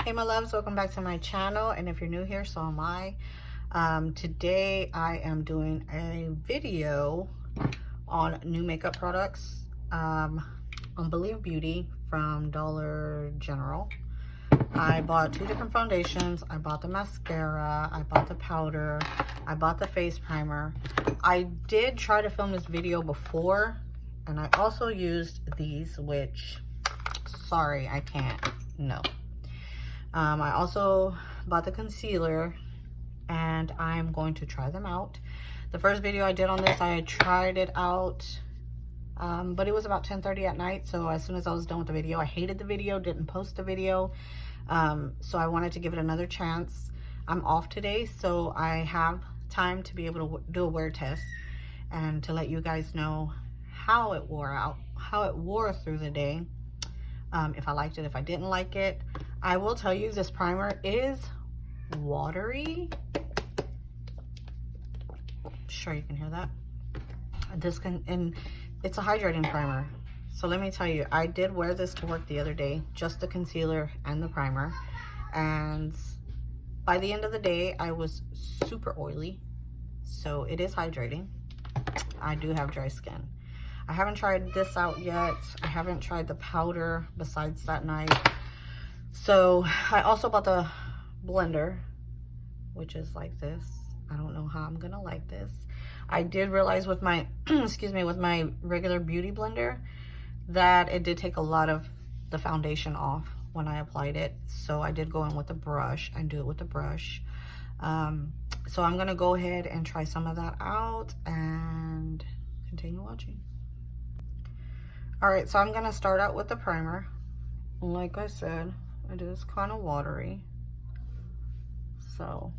Hey my loves, welcome back to my channel, and if you're new here, so am I. Today I am doing a video on new makeup products on Believe Beauty from Dollar General. I bought two different foundations. I bought the mascara, I bought the powder, I bought the face primer. I did try to film this video before, and I also used these, which, sorry, I can't, no. I also bought the concealer, and I'm going to try them out. The first video I did on this, I tried it out, but it was about 10:30 at night, so as soon as I was done with the video, I hated the video, didn't post the video. So I wanted to give it another chance. I'm off today, so I have time to be able to do a wear test and to let you guys know how it wore through the day. If I liked it, if I didn't like it. I will tell you, this primer is watery. I'm sure you can hear that. And it's a hydrating primer. So let me tell you, I did wear this to work the other day, just the concealer and the primer. And by the end of the day, I was super oily. So it is hydrating. I do have dry skin. I haven't tried this out yet. I haven't tried the powder besides that night. So I also bought the blender, which is like this. I don't know how I'm gonna like this. I did realize with my excuse me, with my regular beauty blender that it did take a lot of the foundation off when I applied it. So I did go in with a brush and do it with a brush. So I'm gonna go ahead and try some of that out and continue watching. All right, so I'm gonna start out with the primer. Like I said, it is kind of watery. So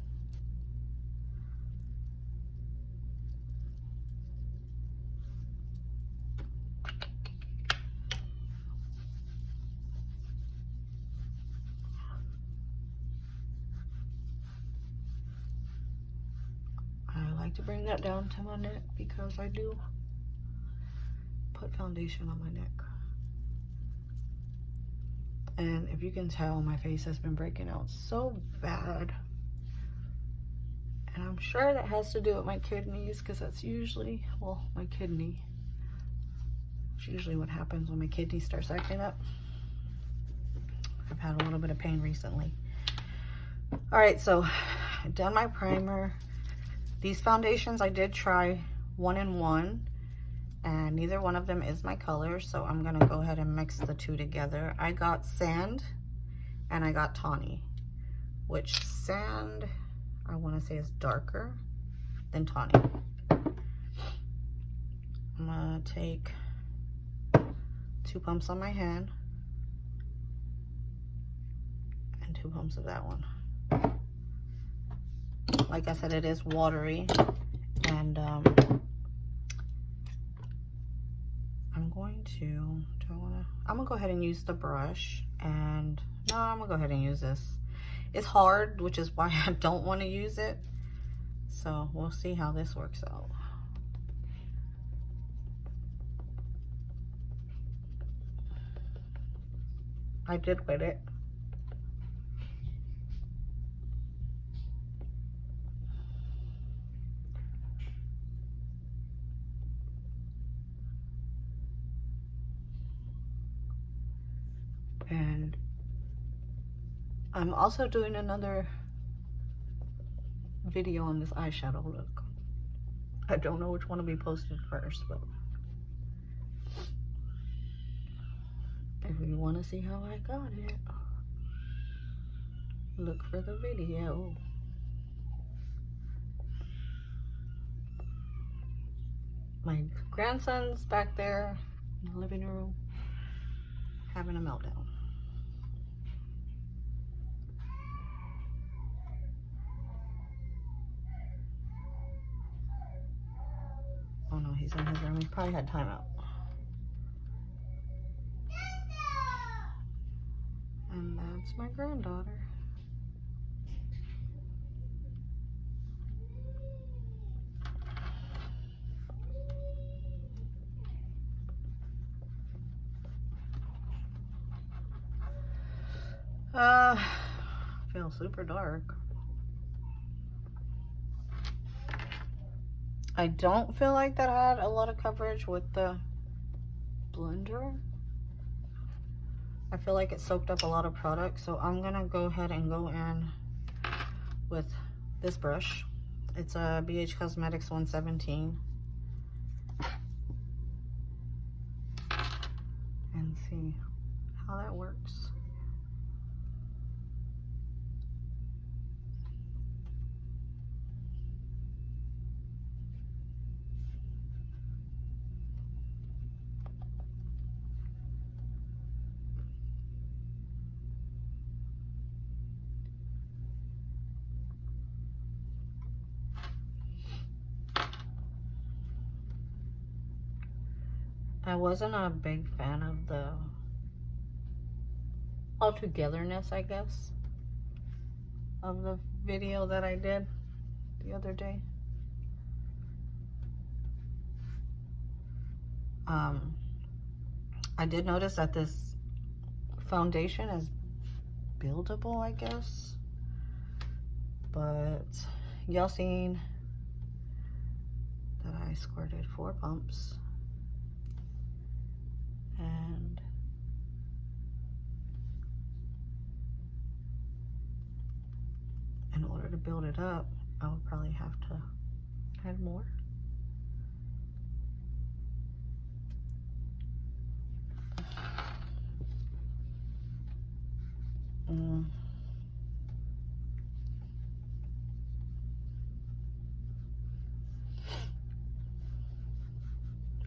I like to bring that down to my neck because I do put foundation on my neck. And if you can tell, my face has been breaking out so bad. And I'm sure that has to do with my kidneys, because that's usually, well, my kidney. It's usually what happens when my kidney starts acting up. I've had a little bit of pain recently. All right, so I've done my primer. These foundations, I did try 1-in-1. And neither one of them is my color, so I'm gonna go ahead and mix the two together. I got Sand and I got Tawny, which Sand, I wanna say, is darker than Tawny. I'm gonna take 2 pumps on my hand and 2 pumps of that one. Like I said, it is watery, and I'm gonna go ahead and use the brush, and no, I'm gonna go ahead and use this. It's hard, which is why I don't want to use it. So we'll see how this works out. I did wet it. And I'm also doing another video on this eyeshadow look. I don't know which one will be posted first, but if you want to see how I got it, look for the video. My grandson's back there in the living room having a meltdown. Oh no, he's in his room. He probably had timeout. And that's my granddaughter. know, super dark. I don't feel like that had a lot of coverage with the blender. I feel like it soaked up a lot of product, so I'm gonna go ahead and go in with this brush. It's a BH Cosmetics 117. And see how that works. I wasn't a big fan of the altogether-ness, I guess, of the video that I did the other day. I did notice that this foundation is buildable, I guess, but y'all seen that I squirted 4 pumps, and in order to build it up, I would probably have to add more.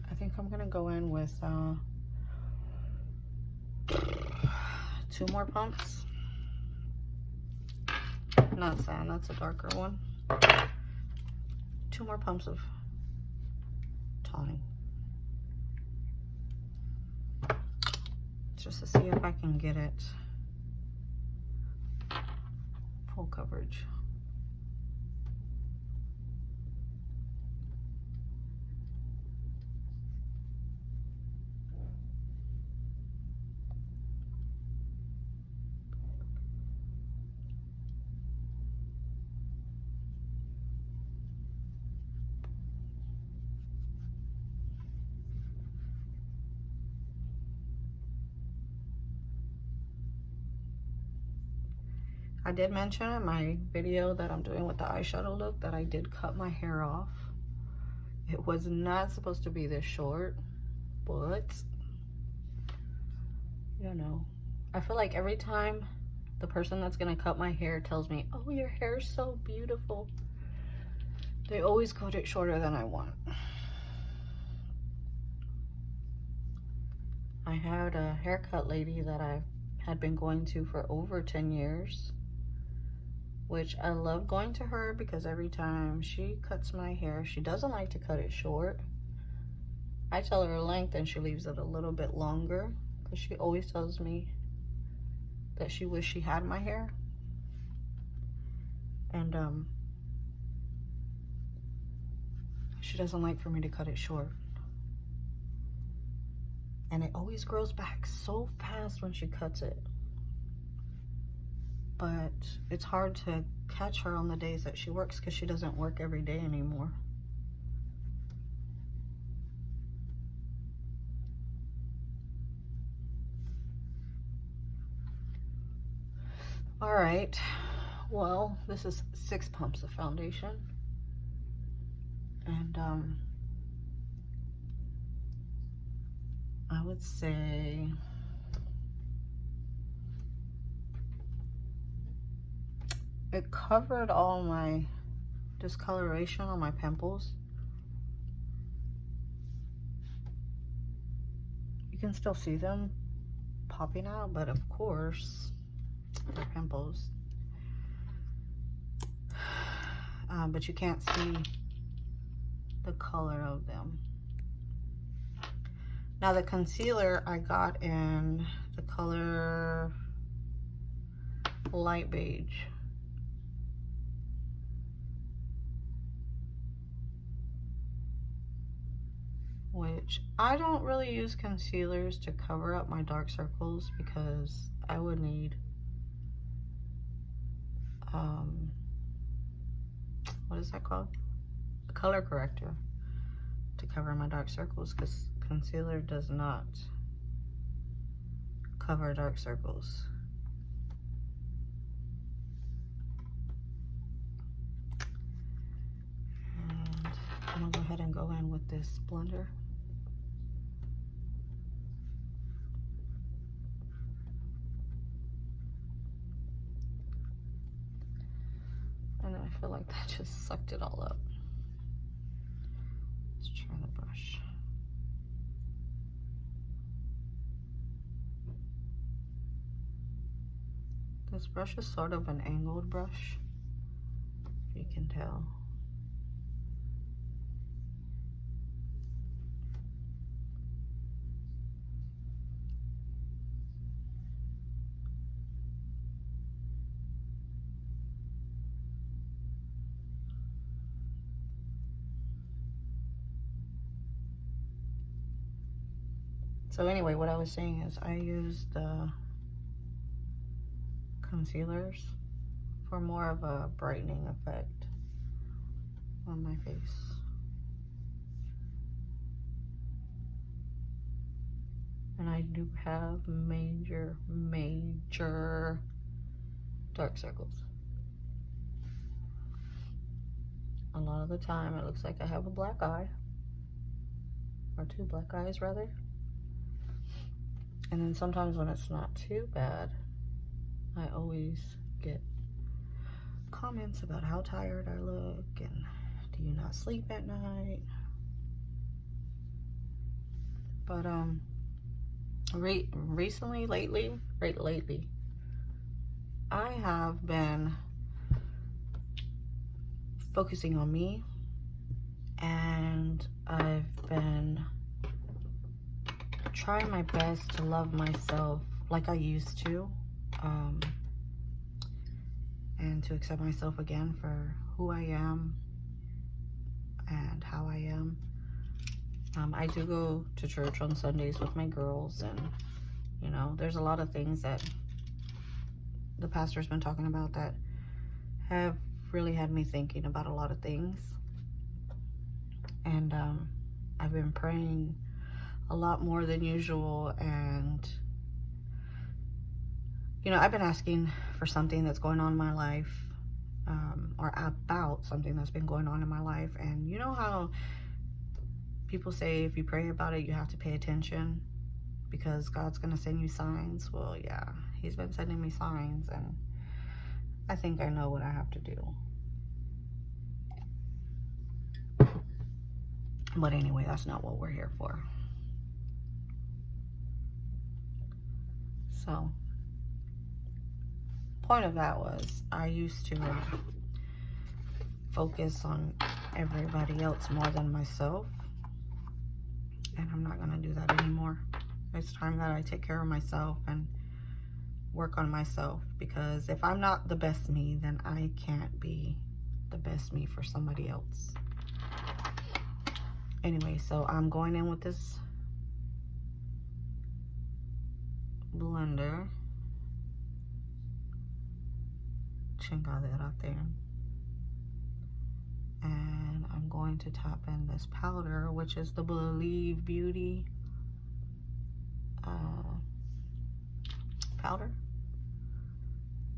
I think I'm gonna go in with 2 more pumps. Not sand, that's a darker one. 2 more pumps of tawny. Just to see if I can get it full coverage. I did mention in my video that I'm doing with the eyeshadow look that I did cut my hair off. It was not supposed to be this short, but you know, I feel like every time the person that's gonna cut my hair tells me, oh, your hair's so beautiful, they always cut it shorter than I want. I had a haircut lady that I had been going to for over 10 years, which I love going to her because every time she cuts my hair, she doesn't like to cut it short. I tell her length and she leaves it a little bit longer because she always tells me that she wishes she had my hair. And she doesn't like for me to cut it short. And it always grows back so fast when she cuts it. But it's hard to catch her on the days that she works because she doesn't work every day anymore. All right, well, this is 6 pumps of foundation. And I would say it covered all my discoloration on my pimples. You can still see them popping out, but of course, they're pimples. But you can't see the color of them. Now the concealer I got in the color light beige. Which I don't really use concealers to cover up my dark circles because I would need what is that called? A color corrector to cover my dark circles, because concealer does not cover dark circles. And I'm gonna go ahead and go in with this blender. And I feel like that just sucked it all up. Let's try the brush. This brush is sort of an angled brush, if you can tell. So anyway, what I was saying is I use the concealers for more of a brightening effect on my face. And I do have major dark circles. A lot of the time it looks like I have a black eye, or two black eyes rather. And then sometimes when it's not too bad, I always get comments about how tired I look and do you not sleep at night? But lately, I have been focusing on me, and I've been trying my best to love myself like I used to, and to accept myself again for who I am and how I am. I do go to church on Sundays with my girls, and you know, there's a lot of things that the pastor's been talking about that have really had me thinking about a lot of things. And I've been praying a lot more than usual, and you know, I've been asking for something that's going on in my life, or about something that's been going on in my life. And you know how people say if you pray about it, you have to pay attention because God's gonna send you signs? Well, yeah, he's been sending me signs, and I think I know what I have to do. But anyway, that's not what we're here for. So, point of that was I used to focus on everybody else more than myself, and I'm not gonna do that anymore. It's time that I take care of myself and work on myself, because if I'm not the best me, then I can't be the best me for somebody else. Anyway, so I'm going in with this blender. Chingadera there. And I'm going to tap in this powder, which is the Believe Beauty powder.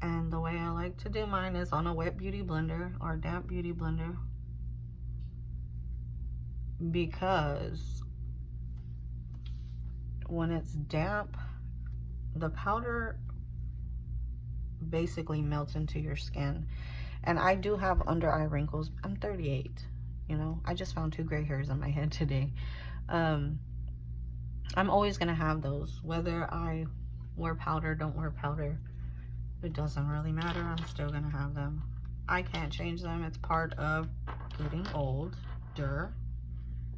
And the way I like to do mine is on a wet beauty blender or damp beauty blender, because when it's damp, the powder basically melts into your skin. And I do have under eye wrinkles. I'm 38, you know, I just found 2 gray hairs on my head today. I'm always gonna have those, whether I wear powder, don't wear powder, it doesn't really matter. I'm still gonna have them. I can't change them. It's part of getting older,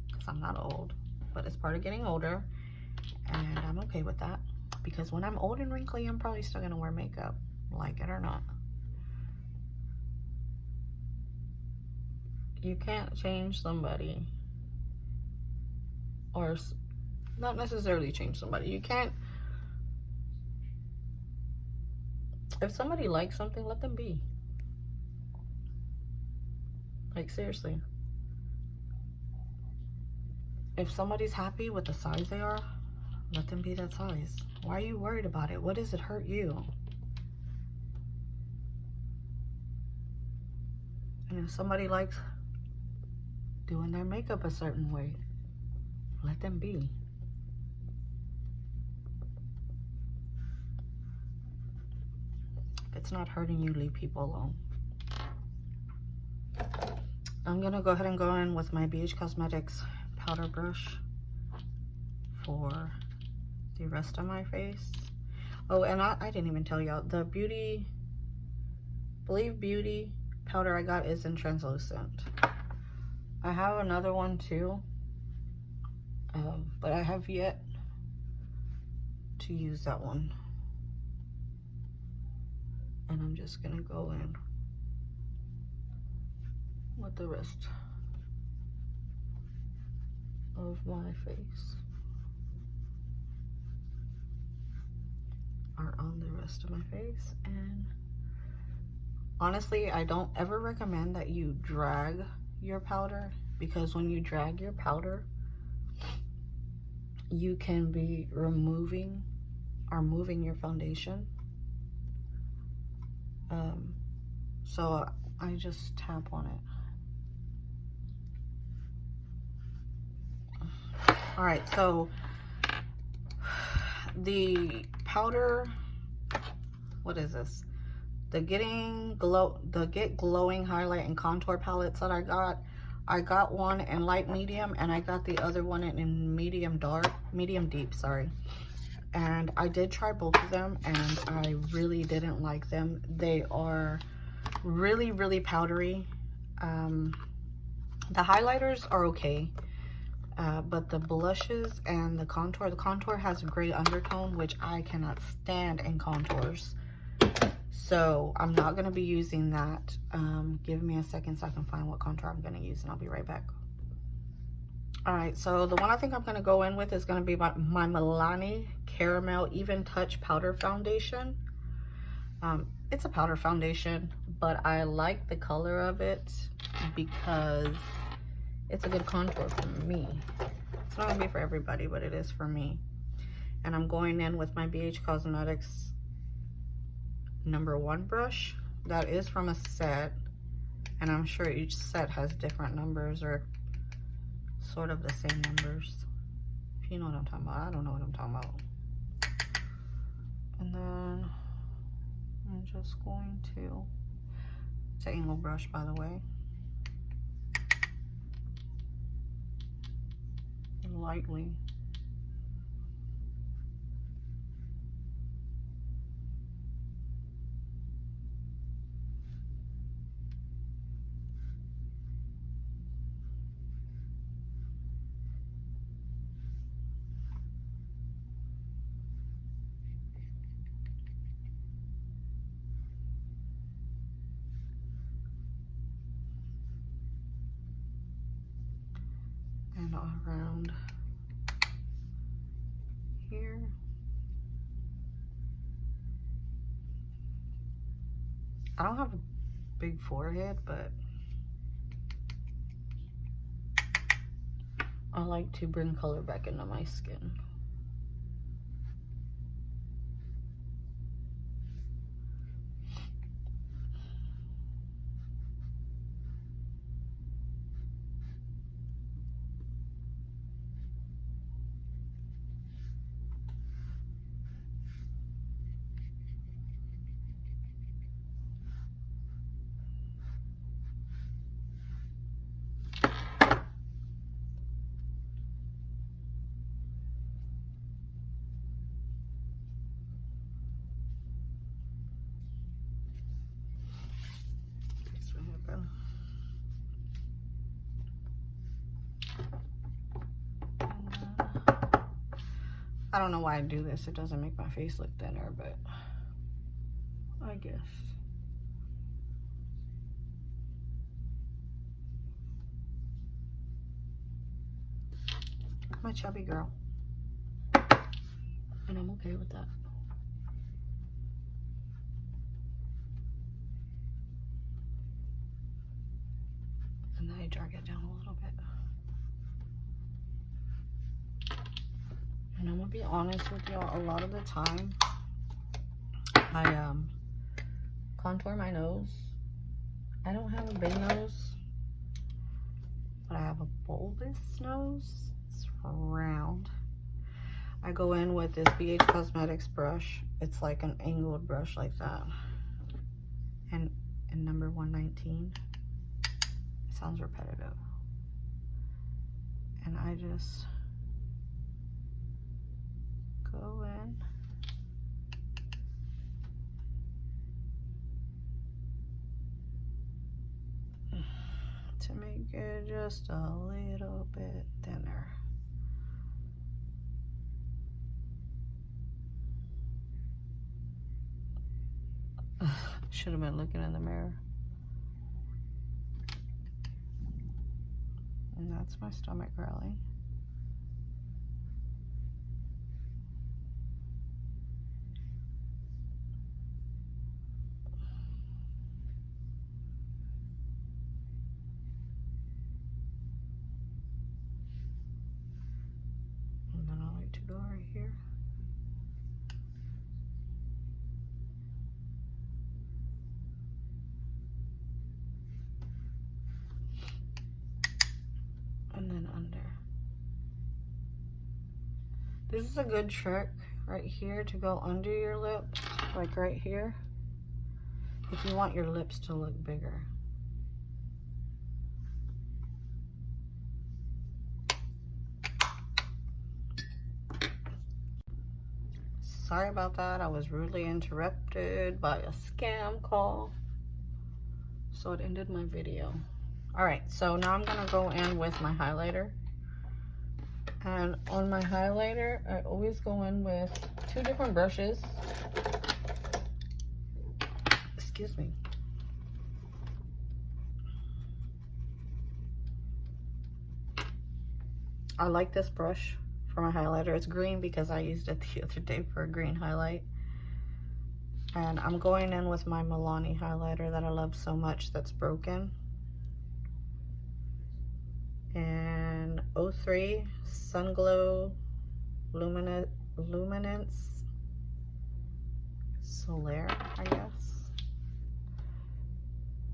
because I'm not old, but it's part of getting older, and I'm okay with that, because when I'm old and wrinkly, I'm probably still gonna wear makeup, like it or not. You can't change somebody, or not necessarily change somebody. You can't, if somebody likes something, let them be. Like, seriously. If somebody's happy with the size they are, let them be that size. Why are you worried about it? What does it hurt you? And if somebody likes doing their makeup a certain way, let them be. If it's not hurting you, leave people alone. I'm gonna go ahead and go in with my BH Cosmetics powder brush for the rest of my face. Oh, and I didn't even tell y'all, the Beauty powder I got is in translucent. I have another one too, but I have yet to use that one. And I'm just gonna go in with the rest of my face, or on the rest of my face. And honestly, I don't ever recommend that you drag your powder, because when you drag your powder, you can be removing or moving your foundation. So I just tap on it. All right, so the powder, what is this? The Get Glowing Highlight and Contour palettes that I got one in light medium, and I got the other one in medium deep, sorry. And I did try both of them, and I really didn't like them. They are really, really powdery. The highlighters are okay, but the blushes and the contour has a gray undertone, which I cannot stand in contours. So I'm not going to be using that. Give me a second so I can find what contour I'm going to use, and I'll be right back. All right, so the one I think I'm going to go in with is going to be my Milani Caramel Even Touch Powder Foundation. It's a powder foundation, but I like the color of it because it's a good contour for me. It's not going to be for everybody, but it is for me. And I'm going in with my BH Cosmetics #1 brush. That is from a set, and I'm sure each set has different numbers, or sort of the same numbers, if you know what I'm talking about. I don't know what I'm talking about. And then I'm just going to, it's an angle brush, by the way, lightly and around here. I don't have a big forehead, but I like to bring color back into my skin. I don't know why I do this. It doesn't make my face look thinner, but I guess. I'm a chubby girl, and I'm okay with that. me drag it down a little bit. And I'm gonna be honest with y'all, a lot of the time I contour my nose. I don't have a big nose, but I have a bulbous nose. It's round. I go in with this BH Cosmetics brush. It's like an angled brush like that. And number 119. It sounds repetitive. And I just go in. To make it just a little bit thinner. Should have been looking in the mirror. And that's my stomach growling. And then I like to go right here. And then under. This is a good trick right here to go under your lip, like right here, if you want your lips to look bigger. Sorry about that. I was rudely interrupted by a scam call, so it ended my video. All right, so now I'm gonna go in with my highlighter. And on my highlighter, I always go in with 2 different brushes. Excuse me. I like this brush for my highlighter. It's green because I used it the other day for a green highlight. And I'm going in with my Milani highlighter that I love so much that's broken. And 03 Sun Glow Luminance Solaire, I guess.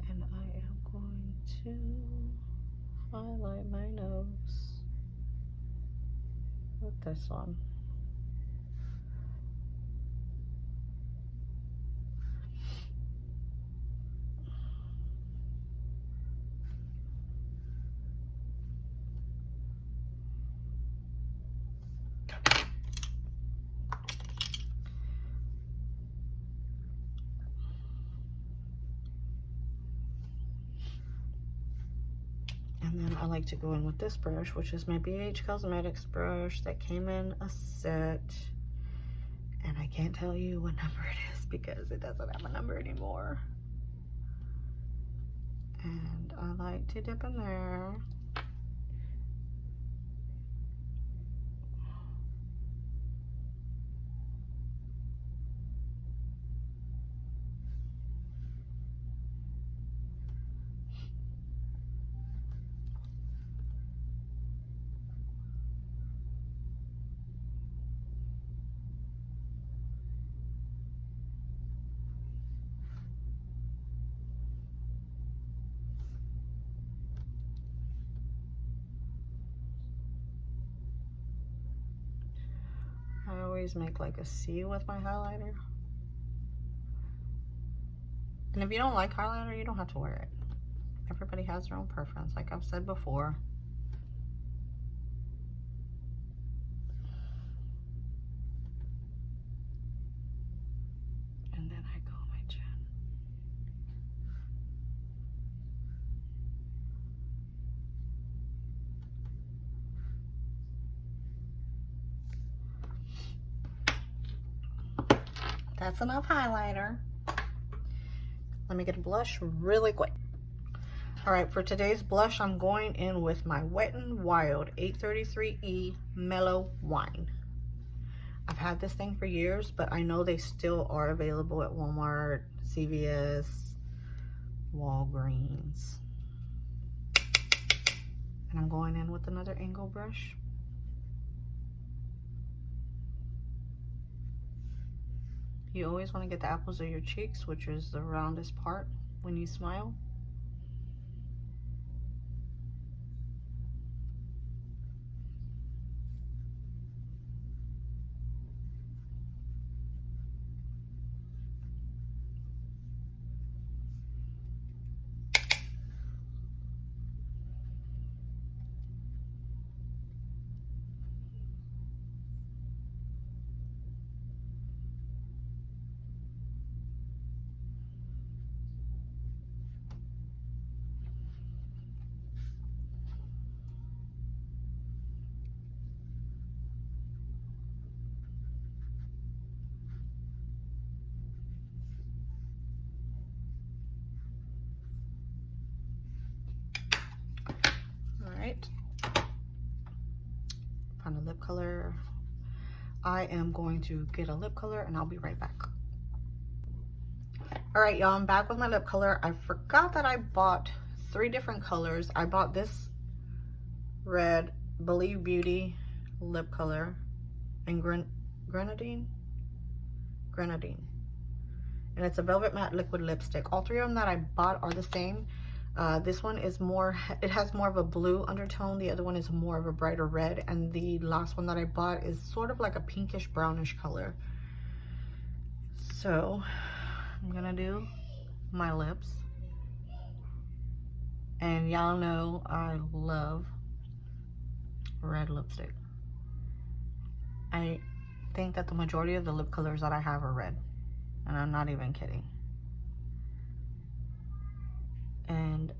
And I am going to highlight my nose with this one. And then I like to go in with this brush, which is my BH Cosmetics brush that came in a set. And I can't tell you what number it is because it doesn't have a number anymore. And I like to dip in there. I always make like a C with my highlighter. And if you don't like highlighter, you don't have to wear it. Everybody has their own preference, like I've said before. And then I go my chin. That's enough highlighter. Let me get a blush really quick. All right, for today's blush, I'm going in with my Wet n Wild 833E Mellow Wine. I've had this thing for years, but I know they still are available at Walmart, CVS, Walgreens. And I'm going in with another angle brush. You always want to get the apples of your cheeks, which is the roundest part when you smile. Alright. Find a lip color. I am going to get a lip color and I'll be right back. Alright, y'all, I'm back with my lip color. I forgot that I bought 3 different colors. I bought this red Believe Beauty lip color and grenadine, and it's a velvet matte liquid lipstick. All 3 of them that I bought are the same. This one is more, it has more of a blue undertone. The other one is more of a brighter red, and the last one that I bought is sort of like a pinkish brownish color. So I'm gonna do my lips, and y'all know I love red lipstick. I think that the majority of the lip colors that I have are red, and I'm not even kidding. And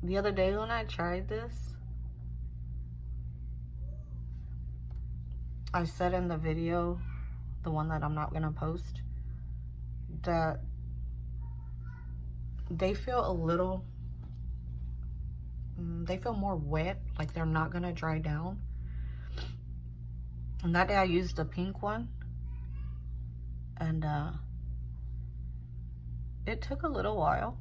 the other day when I tried this, I said in the video, the one that I'm not gonna post, that they feel a little, they feel more wet, like they're not gonna dry down. And that day I used the pink one, and it took a little while,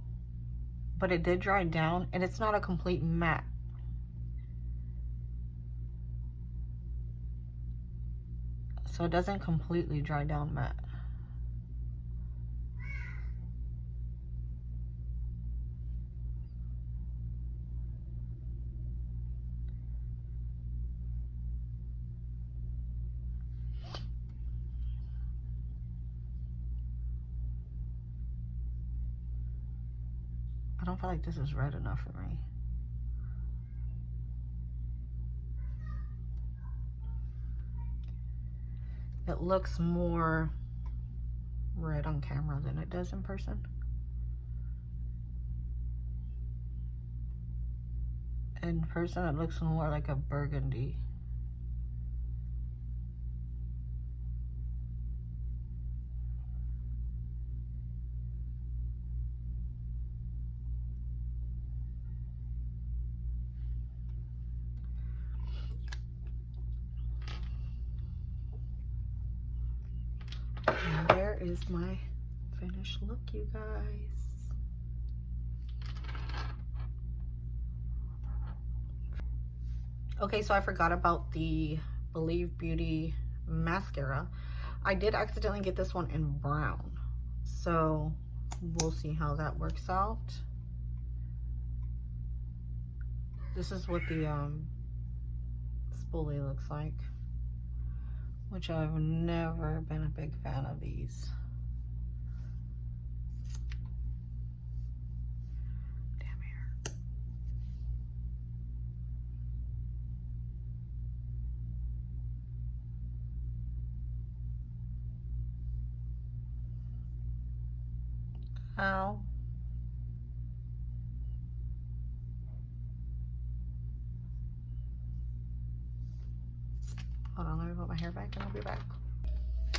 but it did dry down, and it's not a complete matte. So it doesn't completely dry down matte. I don't feel like this is red enough for me. It looks more red on camera than it does in person. In person, it looks more like a burgundy. And there is my finished look, you guys. Okay, so I forgot about the Believe Beauty mascara. I did accidentally get this one in brown, so we'll see how that works out. This is what the spoolie looks like, which I've never been a big fan of these. Damn hair. Ow. Hold on, let me put my hair back and I'll be back.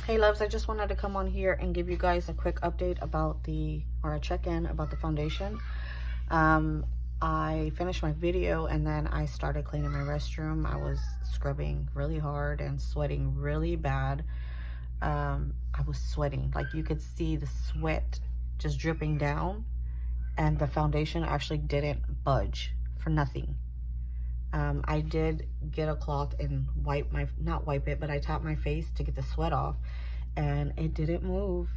Hey loves, I just wanted to come on here and give you guys a quick update about or a check-in about the foundation. I finished my video and then I started cleaning my restroom. I was scrubbing really hard and sweating really bad. I was sweating, like you could see the sweat just dripping down, and the foundation actually didn't budge for nothing. I did get a cloth and not wipe it, but I tapped my face to get the sweat off, and it didn't move.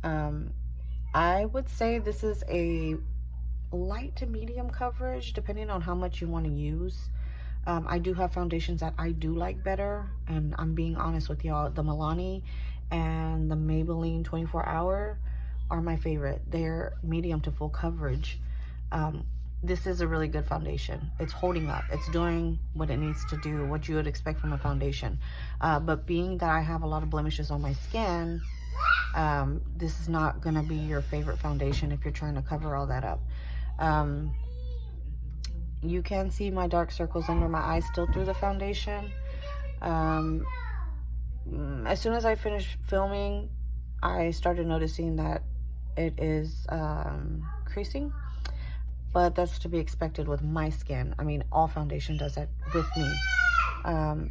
I would say this is a light to medium coverage, depending on how much you want to use. I do have foundations that I do like better, and I'm being honest with y'all. The Milani and the Maybelline 24 Hour are my favorite. They're medium to full coverage. This is a really good foundation. It's holding up. It's doing what it needs to do, what you would expect from a foundation. But being that I have a lot of blemishes on my skin, this is not gonna be your favorite foundation if you're trying to cover all that up. You can see my dark circles under my eyes still through the foundation. As soon as I finished filming, I started noticing that it is creasing, but that's to be expected with my skin. I mean, all foundation does that with me.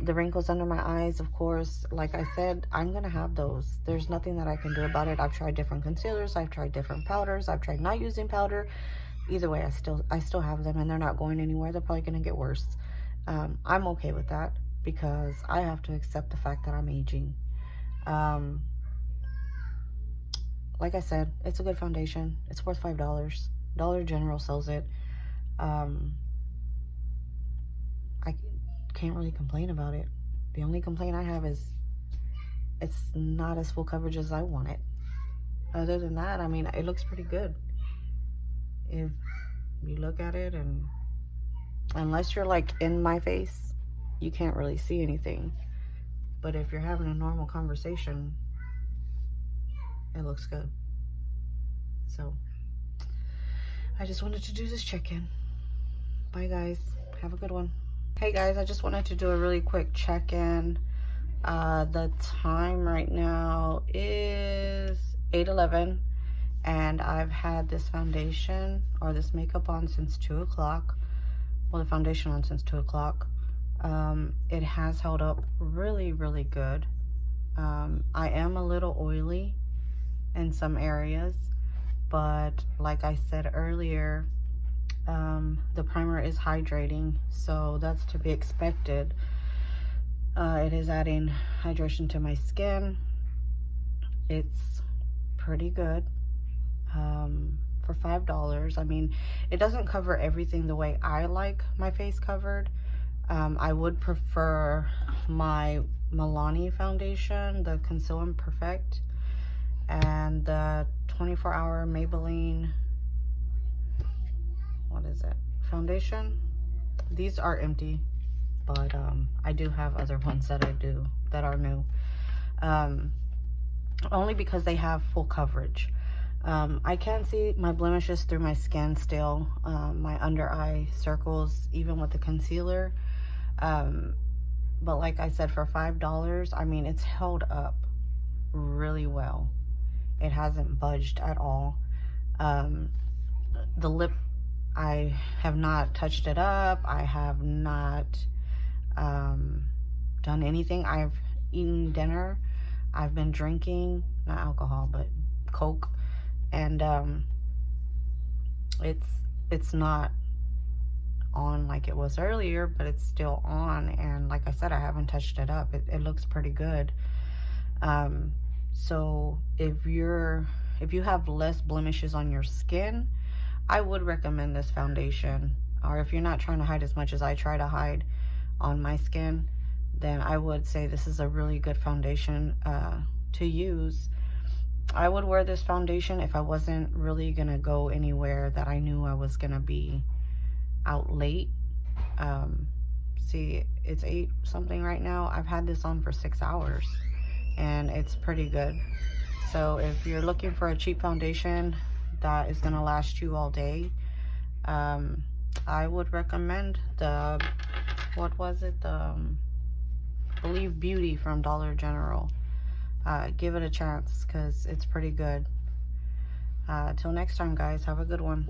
The wrinkles under my eyes, of course, like I said, I'm gonna have those. There's nothing that I can do about it. I've tried different concealers, I've tried different powders, I've tried not using powder. Either way, I still have them, and they're not going anywhere. They're probably gonna get worse. I'm okay with that because I have to accept the fact that I'm aging. Like I said, it's a good foundation. It's worth $5. Dollar General sells it. I can't really complain about it. The only complaint I have is it's not as full coverage as I want it. Other than that, I mean, it looks pretty good. If you look at it, and unless you're like in my face, you can't really see anything. But if you're having a normal conversation, it looks good. So I just wanted to do this check-in. Bye guys, have a good one. Hey guys, I just wanted to do a really quick check-in. The time right now is 8:11, and I've had this foundation or this makeup on since 2 o'clock. Well, the foundation on since 2 o'clock. It has held up really, really good. I am a little oily in some areas, but like I said earlier, the primer is hydrating, so that's to be expected. It is adding hydration to my skin. It's pretty good. For $5, I mean, it doesn't cover everything the way I like my face covered. I would prefer my Milani foundation, the Conceal and Perfect, and the 24 Hour Maybelline, what is it, foundation. These are empty, but I do have other ones that that are new, only because they have full coverage. I can see my blemishes through my skin still, my under eye circles, even with the concealer. But like I said, for $5, I mean, it's held up really well. It hasn't budged at all. The lip, I have not touched it up. I have not done anything. I've eaten dinner. I've been drinking, not alcohol, but Coke. And it's not on like it was earlier, but it's still on. And like I said, I haven't touched it up. It looks pretty good. So if you have less blemishes on your skin, I would recommend this foundation. Or if you're not trying to hide as much as I try to hide on my skin, then I would say this is a really good foundation to use. I would wear this foundation if I wasn't really gonna go anywhere that I knew I was gonna be out late. See, it's 8 something right now. I've had this on for 6 hours, and it's pretty good. So if you're looking for a cheap foundation that is gonna last you all day, I would recommend the, what was it, the Believe Beauty from Dollar General. Give it a chance because it's pretty good. Till next time, guys, have a good one.